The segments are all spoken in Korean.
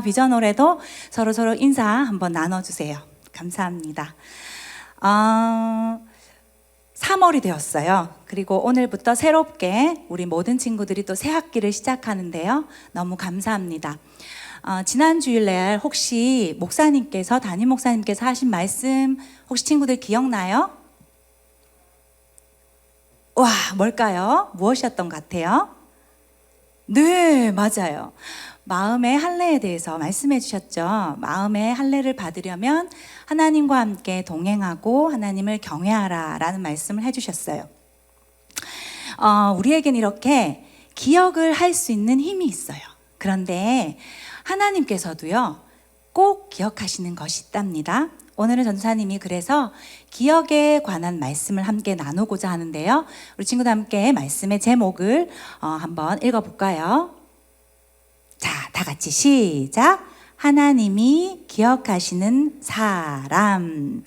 비전 노래도 서로 인사 한번 나눠주세요. 감사합니다. 3월이 되었어요. 그리고 오늘부터 새롭게 우리 모든 친구들이 또 새 학기를 시작하는데요. 너무 감사합니다. 지난 주일날 혹시 목사님께서, 담임 목사님께서 하신 말씀 혹시 친구들 기억나요? 와, 뭘까요? 무엇이었던 것 같아요? 네, 맞아요. 마음의 할례에 대해서 말씀해 주셨죠. 마음의 할례를 받으려면 하나님과 함께 동행하고 하나님을 경외하라 라는 말씀을 해 주셨어요. 우리에겐 이렇게 기억을 할 수 있는 힘이 있어요. 그런데 하나님께서도요, 꼭 기억하시는 것이 있답니다. 오늘은 전사님이 그래서 기억에 관한 말씀을 함께 나누고자 하는데요. 우리 친구들 함께 말씀의 제목을 한번 읽어볼까요? 자, 다 같이 시작! 하나님이 기억하시는 사람.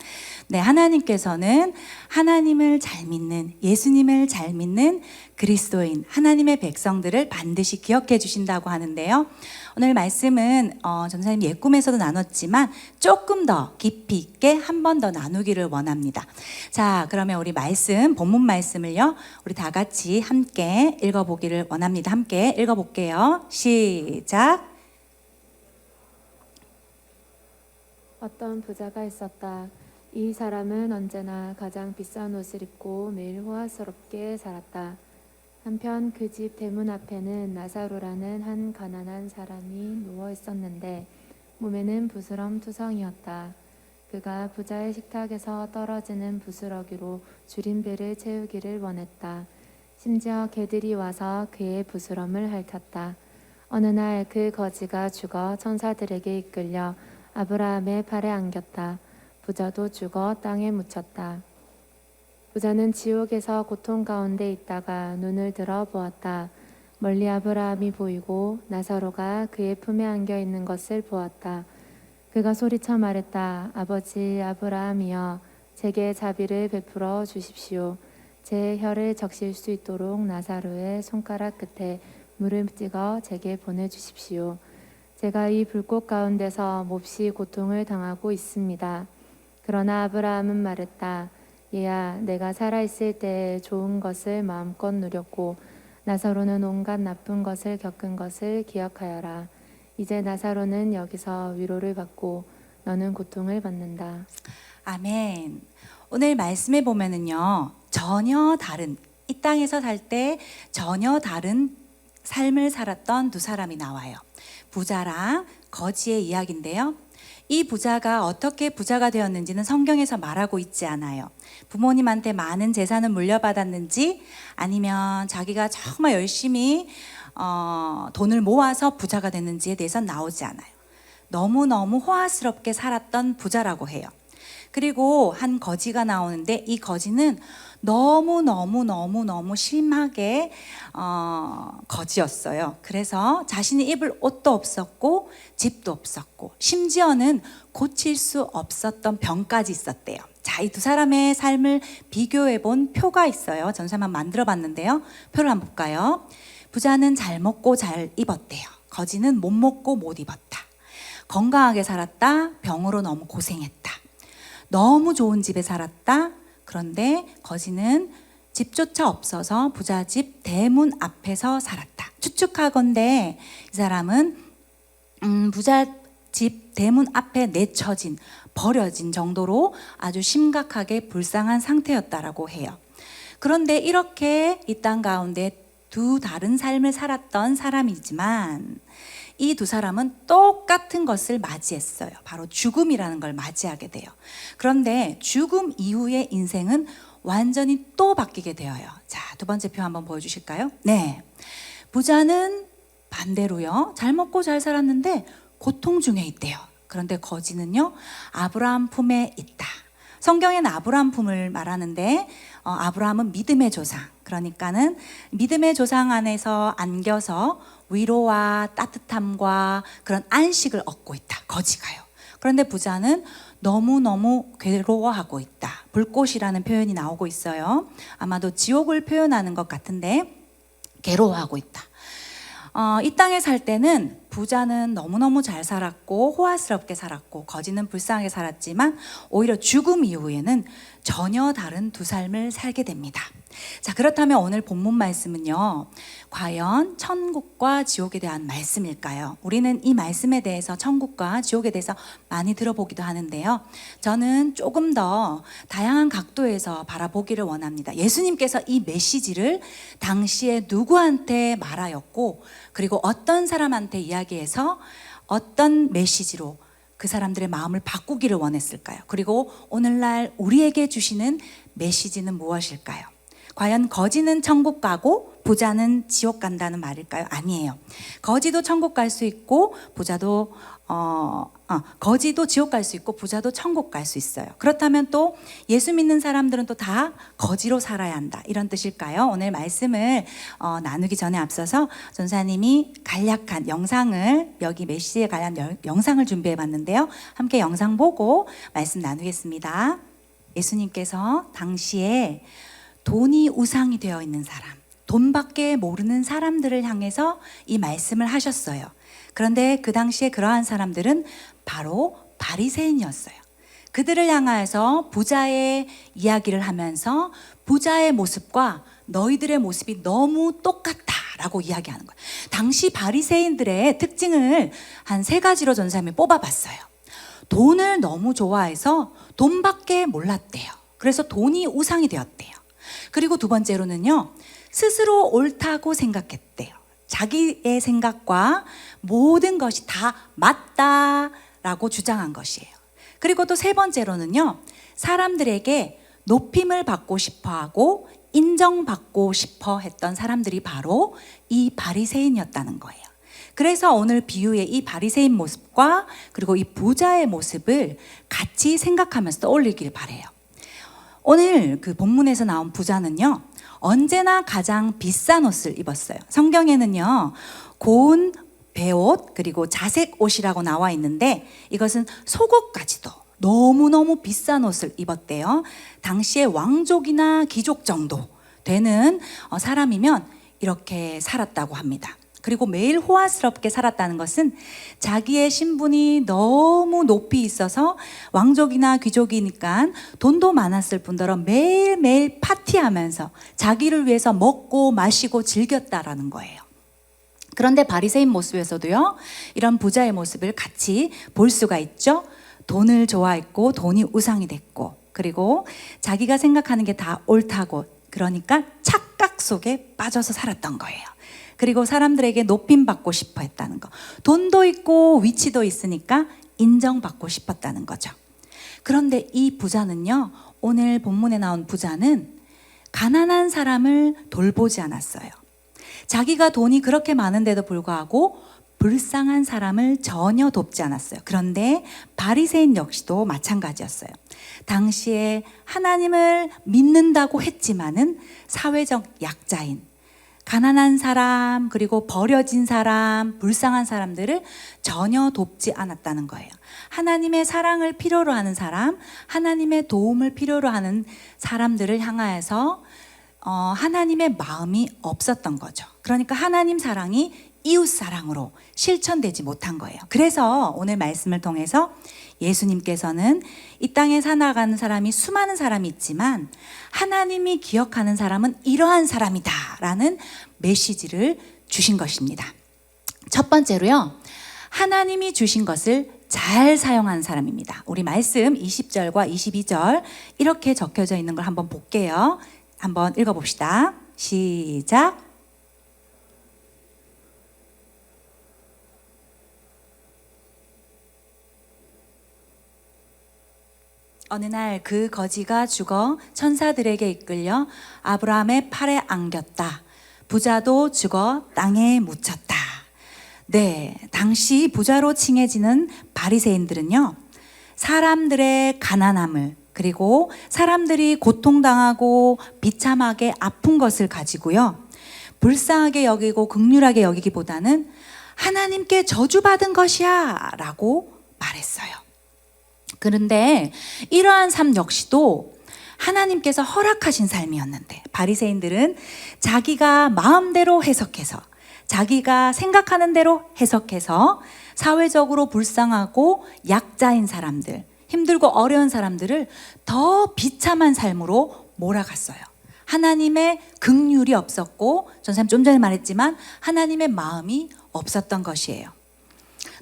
네, 하나님께서는 하나님을 잘 믿는, 예수님을 잘 믿는 그리스도인, 하나님의 백성들을 반드시 기억해 주신다고 하는데요. 오늘 말씀은 전사님 옛 꿈에서도 나눴지만 조금 더 깊이 있게 한 번 더 나누기를 원합니다. 자, 그러면 우리 말씀, 본문 말씀을요, 우리 다 같이 함께 읽어보기를 원합니다. 함께 읽어볼게요. 시작! 어떤 부자가 있었다. 이 사람은 언제나 가장 비싼 옷을 입고 매일 호화스럽게 살았다. 한편 그 집 대문 앞에는 나사로라는 한 가난한 사람이 누워 있었는데 몸에는 부스럼투성이었다. 그가 부자의 식탁에서 떨어지는 부스러기로 줄인 배를 채우기를 원했다. 심지어 개들이 와서 그의 부스럼을 핥았다. 어느 날 그 거지가 죽어 천사들에게 이끌려 아브라함의 팔에 안겼다. 부자도 죽어 땅에 묻혔다. 부자는 지옥에서 고통 가운데 있다가 눈을 들어 보았다. 멀리 아브라함이 보이고 나사로가 그의 품에 안겨 있는 것을 보았다. 그가 소리쳐 말했다. 아버지 아브라함이여, 제게 자비를 베풀어 주십시오. 제 혀를 적실 수 있도록 나사로의 손가락 끝에 물을 찍어 제게 보내주십시오. 제가 이 불꽃 가운데서 몹시 고통을 당하고 있습니다. 그러나 아브라함은 말했다. 얘야, 내가 살아있을 때 좋은 것을 마음껏 누렸고 나사로는 온갖 나쁜 것을 겪은 것을 기억하여라. 이제 나사로는 여기서 위로를 받고 너는 고통을 받는다. 아멘. 오늘 말씀에 보면은요, 전혀 다른, 이 땅에서 살 때 전혀 다른 삶을 살았던 두 사람이 나와요. 부자랑 거지의 이야기인데요. 이 부자가 어떻게 부자가 되었는지는 성경에서 말하고 있지 않아요. 부모님한테 많은 재산을 물려받았는지, 아니면 자기가 정말 열심히 돈을 모아서 부자가 됐는지에 대해서는 나오지 않아요. 너무너무 호화스럽게 살았던 부자라고 해요. 그리고 한 거지가 나오는데, 이 거지는 너무 심하게 거지였어요. 그래서 자신이 입을 옷도 없었고 집도 없었고 심지어는 고칠 수 없었던 병까지 있었대요. 자, 이 두 사람의 삶을 비교해 본 표가 있어요. 전사만 한번 만들어 봤는데요. 표를 한번 볼까요? 부자는 잘 먹고 잘 입었대요. 거지는 못 먹고 못 입었다. 건강하게 살았다. 병으로 너무 고생했다. 너무 좋은 집에 살았다. 그런데 거지는 집조차 없어서 부자 집 대문 앞에서 살았다. 추측하건대 이 사람은 부자 집 대문 앞에 내쳐진, 버려진 정도로 아주 심각하게 불쌍한 상태였다라고 해요. 그런데 이렇게 이 땅 가운데 두 다른 삶을 살았던 사람이지만 이 두 사람은 똑같은 것을 맞이했어요. 바로 죽음이라는 걸 맞이하게 돼요. 그런데 죽음 이후의 인생은 완전히 또 바뀌게 되어요. 자, 두 번째 표 한번 보여주실까요? 네. 부자는 반대로요, 잘 먹고 잘 살았는데 고통 중에 있대요. 그런데 거지는요, 아브라함 품에 있다. 성경에는 아브라함 품을 말하는데 아브라함은 믿음의 조상, 그러니까는 믿음의 조상 안에서 안겨서 위로와 따뜻함과 그런 안식을 얻고 있다. 거지가요. 그런데 부자는 너무너무 괴로워하고 있다. 불꽃이라는 표현이 나오고 있어요. 아마도 지옥을 표현하는 것 같은데 괴로워하고 있다. 이 땅에 살 때는 부자는 너무너무 잘 살았고 호화스럽게 살았고 거지는 불쌍하게 살았지만 오히려 죽음 이후에는 전혀 다른 두 삶을 살게 됩니다. 자, 그렇다면 오늘 본문 말씀은요, 과연 천국과 지옥에 대한 말씀일까요? 우리는 이 말씀에 대해서 천국과 지옥에 대해서 많이 들어보기도 하는데요, 저는 조금 더 다양한 각도에서 바라보기를 원합니다. 예수님께서 이 메시지를 당시에 누구한테 말하였고, 그리고 어떤 사람한테 이야기해서 어떤 메시지로 그 사람들의 마음을 바꾸기를 원했을까요? 그리고 오늘날 우리에게 주시는 메시지는 무엇일까요? 과연 거지는 천국 가고 부자는 지옥 간다는 말일까요? 아니에요. 거지도 천국 갈 수 있고 부자도 거지도 지옥 갈 수 있고 부자도 천국 갈 수 있어요. 그렇다면 또 예수 믿는 사람들은 또 다 거지로 살아야 한다, 이런 뜻일까요? 오늘 말씀을 나누기 전에 앞서서 전사님이 간략한 영상을, 여기 메시지에 관한 영상을 준비해 봤는데요, 함께 영상 보고 말씀 나누겠습니다. 예수님께서 당시에 돈이 우상이 되어 있는 사람, 돈밖에 모르는 사람들을 향해서 이 말씀을 하셨어요. 그런데 그 당시에 그러한 사람들은 바로 바리새인이었어요. 그들을 향하여서 부자의 이야기를 하면서 부자의 모습과 너희들의 모습이 너무 똑같다라고 이야기하는 거예요. 당시 바리새인들의 특징을 한 3가지로 전사님이 뽑아봤어요. 돈을 너무 좋아해서 돈밖에 몰랐대요. 그래서 돈이 우상이 되었대요. 그리고 2번째로는요, 스스로 옳다고 생각했대요. 자기의 생각과 모든 것이 다 맞다라고 주장한 것이에요. 그리고 또 3번째로는요, 사람들에게 높임을 받고 싶어하고 인정받고 싶어 했던 사람들이 바로 이 바리새인이었다는 거예요. 그래서 오늘 비유의 이 바리새인 모습과 그리고 이 부자의 모습을 같이 생각하면서 떠올리길 바래요. 오늘 그 본문에서 나온 부자는요, 언제나 가장 비싼 옷을 입었어요. 성경에는요, 고운 베옷 그리고 자색 옷이라고 나와 있는데, 이것은 속옷까지도 너무너무 비싼 옷을 입었대요. 당시에 왕족이나 귀족 정도 되는 사람이면 이렇게 살았다고 합니다. 그리고 매일 호화스럽게 살았다는 것은 자기의 신분이 너무 높이 있어서 왕족이나 귀족이니까 돈도 많았을 뿐더러 매일매일 파티하면서 자기를 위해서 먹고 마시고 즐겼다라는 거예요. 그런데 바리새인 모습에서도요, 이런 부자의 모습을 같이 볼 수가 있죠. 돈을 좋아했고 돈이 우상이 됐고, 그리고 자기가 생각하는 게 다 옳다고, 그러니까 착각 속에 빠져서 살았던 거예요. 그리고 사람들에게 높임받고 싶어 했다는 거. 돈도 있고 위치도 있으니까 인정받고 싶었다는 거죠. 그런데 이 부자는요, 오늘 본문에 나온 부자는 가난한 사람을 돌보지 않았어요. 자기가 돈이 그렇게 많은데도 불구하고 불쌍한 사람을 전혀 돕지 않았어요. 그런데 바리새인 역시도 마찬가지였어요. 당시에 하나님을 믿는다고 했지만은 사회적 약자인, 가난한 사람, 그리고 버려진 사람, 불쌍한 사람들을 전혀 돕지 않았다는 거예요. 하나님의 사랑을 필요로 하는 사람, 하나님의 도움을 필요로 하는 사람들을 향하여서 하나님의 마음이 없었던 거죠. 그러니까 하나님 사랑이 이웃 사랑으로 실천되지 못한 거예요. 그래서 오늘 말씀을 통해서 예수님께서는 이 땅에 살아가는 사람이 수많은 사람이 있지만 하나님이 기억하는 사람은 이러한 사람이다 라는 메시지를 주신 것입니다. 첫 번째로요, 하나님이 주신 것을 잘 사용하는 사람입니다. 우리 말씀 20절과 22절 이렇게 적혀져 있는 걸 한번 볼게요. 한번 읽어봅시다. 시작. 어느 날 그 거지가 죽어 천사들에게 이끌려 아브라함의 팔에 안겼다. 부자도 죽어 땅에 묻혔다. 네, 당시 부자로 칭해지는 바리새인들은요, 사람들의 가난함을, 그리고 사람들이 고통당하고 비참하게 아픈 것을 가지고요, 불쌍하게 여기고 긍휼하게 여기기보다는 하나님께 저주받은 것이야 라고 말했어요. 그런데 이러한 삶 역시도 하나님께서 허락하신 삶이었는데 바리새인들은 자기가 마음대로 해석해서 자기가 생각하는 대로 해석해서 사회적으로 불쌍하고 약자인 사람들, 힘들고 어려운 사람들을 더 비참한 삶으로 몰아갔어요. 하나님의 긍휼이 없었고, 전사님 좀 전에 말했지만 하나님의 마음이 없었던 것이에요.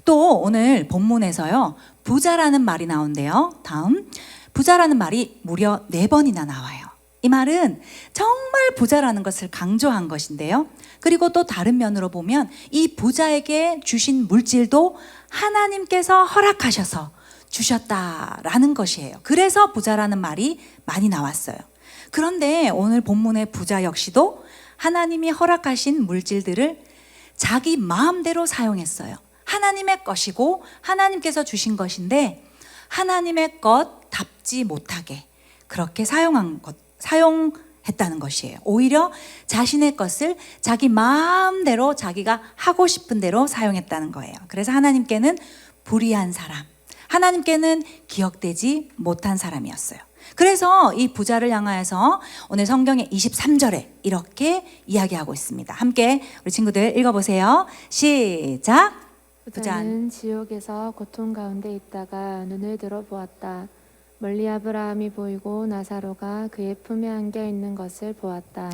또 오늘 본문에서요, 부자라는 말이 나온대요. 다음, 부자라는 말이 무려 4번이나 나와요. 이 말은 정말 부자라는 것을 강조한 것인데요. 그리고 또 다른 면으로 보면 이 부자에게 주신 물질도 하나님께서 허락하셔서 주셨다라는 것이에요. 그래서 부자라는 말이 많이 나왔어요. 그런데 오늘 본문의 부자 역시도 하나님이 허락하신 물질들을 자기 마음대로 사용했어요. 하나님의 것이고 하나님께서 주신 것인데 하나님의 것답지 못하게 그렇게 사용했다는 것이에요. 오히려 자신의 것을 자기 마음대로 자기가 하고 싶은 대로 사용했다는 거예요. 그래서 하나님께는 불의한 사람, 하나님께는 기억되지 못한 사람이었어요. 그래서 이 부자를 향하여서 오늘 성경의 23절에 이렇게 이야기하고 있습니다. 함께 우리 친구들 읽어보세요. 시작. 부자는 지옥에서 고통 가운데 있다가 눈을 들어 보았다. 멀리 아브라함이 보이고 나사로가 그의 품에 안겨 있는 것을 보았다.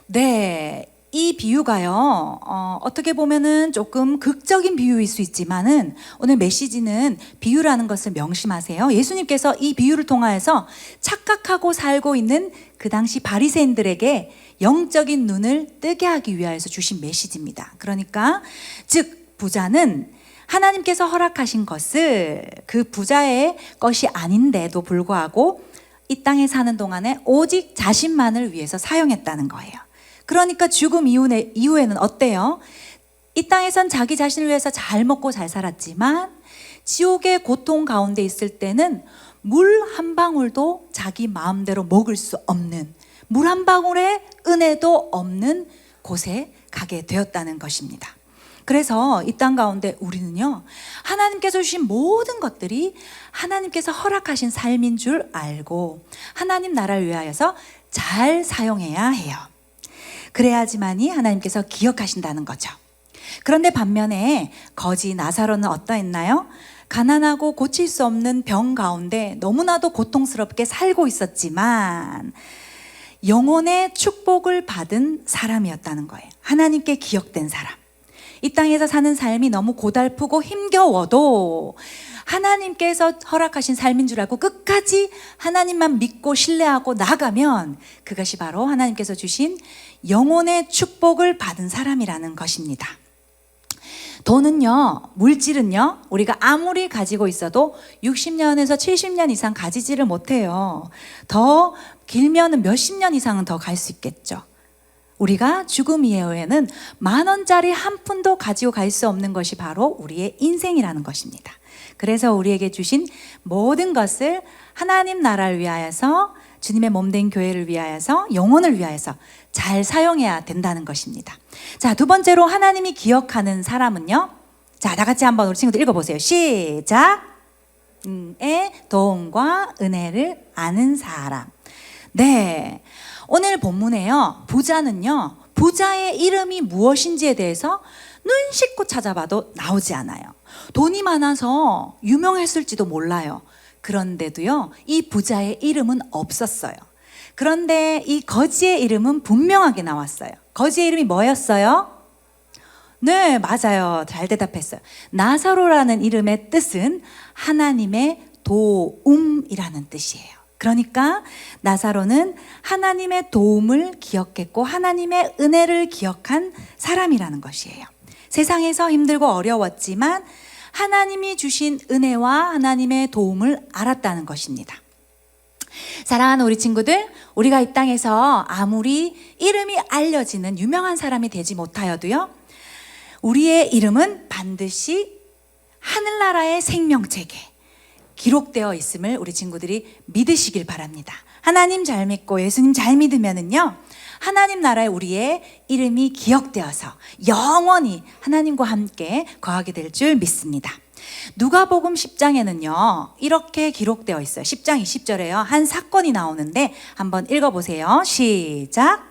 네, 이 비유가요, 어떻게 보면은 조금 극적인 비유일 수 있지만은 오늘 메시지는 비유라는 것을 명심하세요. 예수님께서 이 비유를 통하여서 착각하고 살고 있는 그 당시 바리새인들에게 영적인 눈을 뜨게 하기 위하여서 주신 메시지입니다. 그러니까 즉 부자는 하나님께서 허락하신 것을 그 부자의 것이 아닌데도 불구하고 이 땅에 사는 동안에 오직 자신만을 위해서 사용했다는 거예요. 그러니까 죽음 이후에는 어때요? 이 땅에선 자기 자신을 위해서 잘 먹고 잘 살았지만 지옥의 고통 가운데 있을 때는 물 한 방울도 자기 마음대로 먹을 수 없는, 물 한 방울의 은혜도 없는 곳에 가게 되었다는 것입니다. 그래서 이 땅 가운데 우리는요, 하나님께서 주신 모든 것들이 하나님께서 허락하신 삶인 줄 알고 하나님 나라를 위하여서 잘 사용해야 해요. 그래야지만이 하나님께서 기억하신다는 거죠. 그런데 반면에 거지 나사로는 어떠했나요? 가난하고 고칠 수 없는 병 가운데 너무나도 고통스럽게 살고 있었지만 영혼의 축복을 받은 사람이었다는 거예요. 하나님께 기억된 사람. 이 땅에서 사는 삶이 너무 고달프고 힘겨워도 하나님께서 허락하신 삶인 줄 알고 끝까지 하나님만 믿고 신뢰하고 나가면 그것이 바로 하나님께서 주신 영혼의 축복을 받은 사람이라는 것입니다. 돈은요, 물질은요, 우리가 아무리 가지고 있어도 60년에서 70년 이상 가지지를 못해요. 더 길면은 몇십 년 이상은 더 갈 수 있겠죠. 우리가 죽음 이후에는 10,000원짜리 한 푼도 가지고 갈 수 없는 것이 바로 우리의 인생이라는 것입니다. 그래서 우리에게 주신 모든 것을 하나님 나라를 위하여서, 주님의 몸된 교회를 위하여서, 영혼을 위하여서 잘 사용해야 된다는 것입니다. 자, 두 번째로 하나님이 기억하는 사람은요. 자, 다 같이 한번 우리 친구들 읽어보세요. 시작. 도움과 은혜를 아는 사람. 네. 오늘 본문에요, 부자는요, 부자의 이름이 무엇인지에 대해서 눈 씻고 찾아봐도 나오지 않아요. 돈이 많아서 유명했을지도 몰라요. 그런데도요, 이 부자의 이름은 없었어요. 그런데 이 거지의 이름은 분명하게 나왔어요. 거지의 이름이 뭐였어요? 네, 맞아요. 잘 대답했어요. 나사로라는 이름의 뜻은 하나님의 도움이라는 뜻이에요. 그러니까 나사로는 하나님의 도움을 기억했고 하나님의 은혜를 기억한 사람이라는 것이에요. 세상에서 힘들고 어려웠지만 하나님이 주신 은혜와 하나님의 도움을 알았다는 것입니다. 사랑하는 우리 친구들, 우리가 이 땅에서 아무리 이름이 알려지는 유명한 사람이 되지 못하여도요, 우리의 이름은 반드시 하늘나라의 생명책에 기록되어 있음을 우리 친구들이 믿으시길 바랍니다. 하나님 잘 믿고 예수님 잘 믿으면은요, 하나님 나라에 우리의 이름이 기억되어서 영원히 하나님과 함께 거하게 될 줄 믿습니다. 누가복음 10장에는요 이렇게 기록되어 있어요. 10장 20절에요 한 사건이 나오는데 한번 읽어보세요. 시작.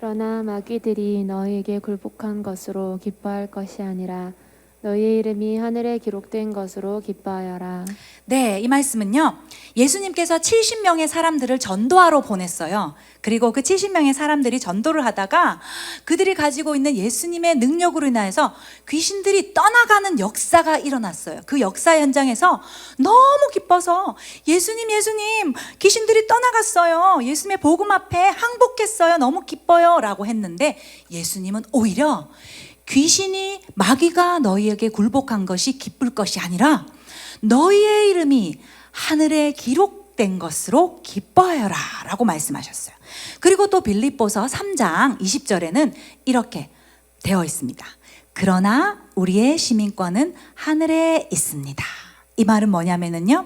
그러나 마귀들이 너희에게 굴복한 것으로 기뻐할 것이 아니라 너희의 이름이 하늘에 기록된 것으로 기뻐하여라. 네, 이 말씀은요. 예수님께서 70명의 사람들을 전도하러 보냈어요. 그리고 그 70명의 사람들이 전도를 하다가 그들이 가지고 있는 예수님의 능력으로 인하여서 귀신들이 떠나가는 역사가 일어났어요. 그 역사 현장에서 너무 기뻐서 예수님, 예수님, 귀신들이 떠나갔어요. 예수님의 복음 앞에 항복했어요. 너무 기뻐요. 라고 했는데 예수님은 오히려 귀신이 마귀가 너희에게 굴복한 것이 기쁠 것이 아니라 너희의 이름이 하늘에 기록된 것으로 기뻐하여라 라고 말씀하셨어요. 그리고 또 빌립보서 3장 20절에는 이렇게 되어 있습니다. 그러나 우리의 시민권은 하늘에 있습니다. 이 말은 뭐냐면요,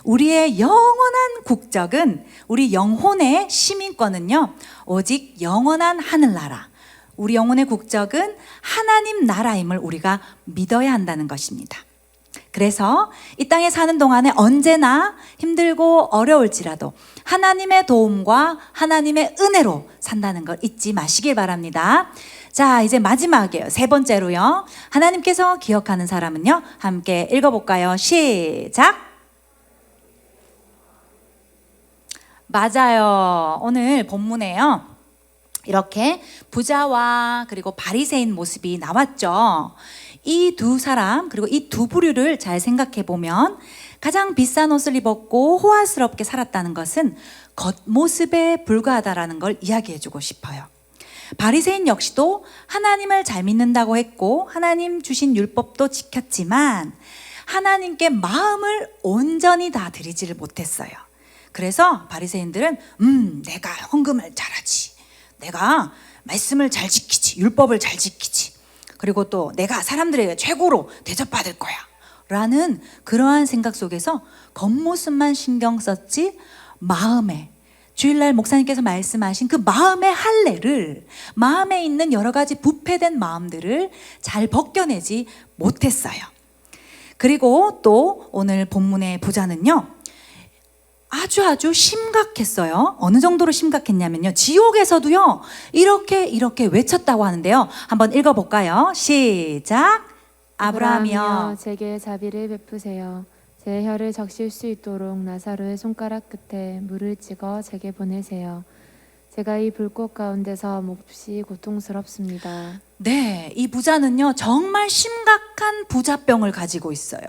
우리의 영원한 국적은, 우리 영혼의 시민권은요 오직 영원한 하늘나라, 우리 영혼의 국적은 하나님 나라임을 우리가 믿어야 한다는 것입니다. 그래서 이 땅에 사는 동안에 언제나 힘들고 어려울지라도 하나님의 도움과 하나님의 은혜로 산다는 걸 잊지 마시길 바랍니다. 자, 이제 마지막이에요. 세 번째로요. 하나님께서 기억하는 사람은요. 함께 읽어볼까요? 시작! 맞아요. 오늘 본문에요. 이렇게 부자와 그리고 바리새인 모습이 나왔죠. 이 두 사람, 그리고 이 두 부류를 잘 생각해 보면 가장 비싼 옷을 입었고 호화스럽게 살았다는 것은 겉모습에 불과하다라는 걸 이야기해 주고 싶어요. 바리새인 역시도 하나님을 잘 믿는다고 했고 하나님 주신 율법도 지켰지만 하나님께 마음을 온전히 다 드리지를 못했어요. 그래서 바리새인들은 내가 헌금을 잘하지, 내가 말씀을 잘 지키지, 율법을 잘 지키지, 그리고 또 내가 사람들에게 최고로 대접받을 거야 라는 그러한 생각 속에서 겉모습만 신경 썼지 마음에, 주일날 목사님께서 말씀하신 그 마음의 할례를, 마음에 있는 여러 가지 부패된 마음들을 잘 벗겨내지 못했어요. 그리고 또 오늘 본문의 부자는요 아주 심각했어요. 어느 정도로 심각했냐면요, 지옥에서도요 이렇게 외쳤다고 하는데요. 한번 읽어볼까요? 시작! 아브라함이여 제게 자비를 베푸세요. 제 혀를 적실 수 있도록 나사로의 손가락 끝에 물을 찍어 제게 보내세요. 제가 이 불꽃 가운데서 몹시 고통스럽습니다. 네, 이 부자는요 정말 심각한 부자병을 가지고 있어요.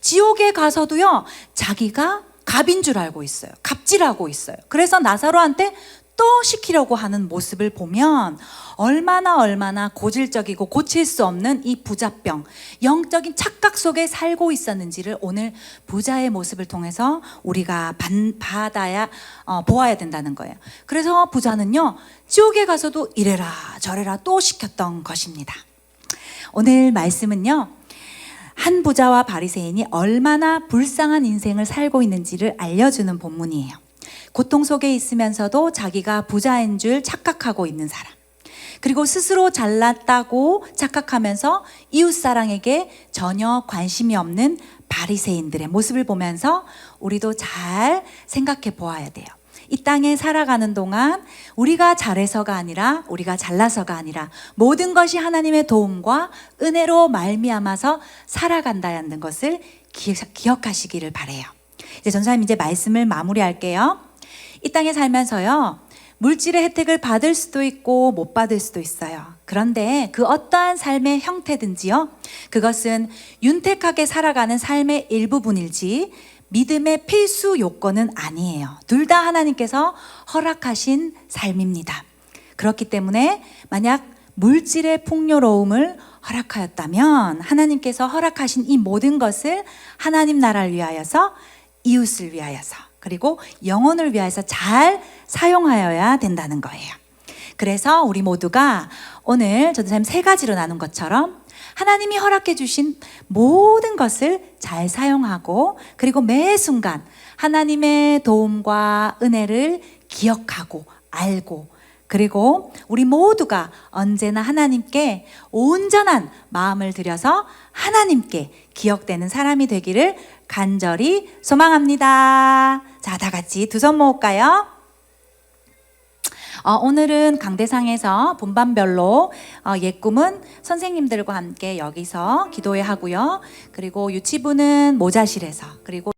지옥에 가서도요 자기가 갑인 줄 알고 있어요. 갑질하고 있어요. 그래서 나사로한테 또 시키려고 하는 모습을 보면 얼마나 고질적이고 고칠 수 없는 이 부자병, 영적인 착각 속에 살고 있었는지를 오늘 부자의 모습을 통해서 우리가 보아야 된다는 거예요. 그래서 부자는요 지옥에 가서도 이래라 저래라 또 시켰던 것입니다. 오늘 말씀은요 한 부자와 바리새인이 얼마나 불쌍한 인생을 살고 있는지를 알려주는 본문이에요. 고통 속에 있으면서도 자기가 부자인 줄 착각하고 있는 사람, 그리고 스스로 잘났다고 착각하면서 이웃사랑에게 전혀 관심이 없는 바리새인들의 모습을 보면서 우리도 잘 생각해 보아야 돼요. 이 땅에 살아가는 동안 우리가 잘해서가 아니라, 우리가 잘나서가 아니라 모든 것이 하나님의 도움과 은혜로 말미암아서 살아간다는 것을 기억하시기를 바래요. 이제 전사님 이제 말씀을 마무리할게요. 이 땅에 살면서요 물질의 혜택을 받을 수도 있고 못 받을 수도 있어요. 그런데 그 어떠한 삶의 형태든지요 그것은 윤택하게 살아가는 삶의 일부분일지 믿음의 필수 요건은 아니에요. 둘 다 하나님께서 허락하신 삶입니다. 그렇기 때문에 만약 물질의 풍요로움을 허락하였다면 하나님께서 허락하신 이 모든 것을 하나님 나라를 위하여서, 이웃을 위하여서, 그리고 영혼을 위하여서 잘 사용하여야 된다는 거예요. 그래서 우리 모두가 오늘 전도사님 세 가지로 나눈 것처럼 하나님이 허락해 주신 모든 것을 잘 사용하고, 그리고 매 순간 하나님의 도움과 은혜를 기억하고 알고, 그리고 우리 모두가 언제나 하나님께 온전한 마음을 들여서 하나님께 기억되는 사람이 되기를 간절히 소망합니다. 자, 다 같이 두 손 모을까요? 오늘은 강대상에서 분반별로 예꿈은 선생님들과 함께 여기서 기도회 하고요. 그리고 유치부는 모자실에서, 그리고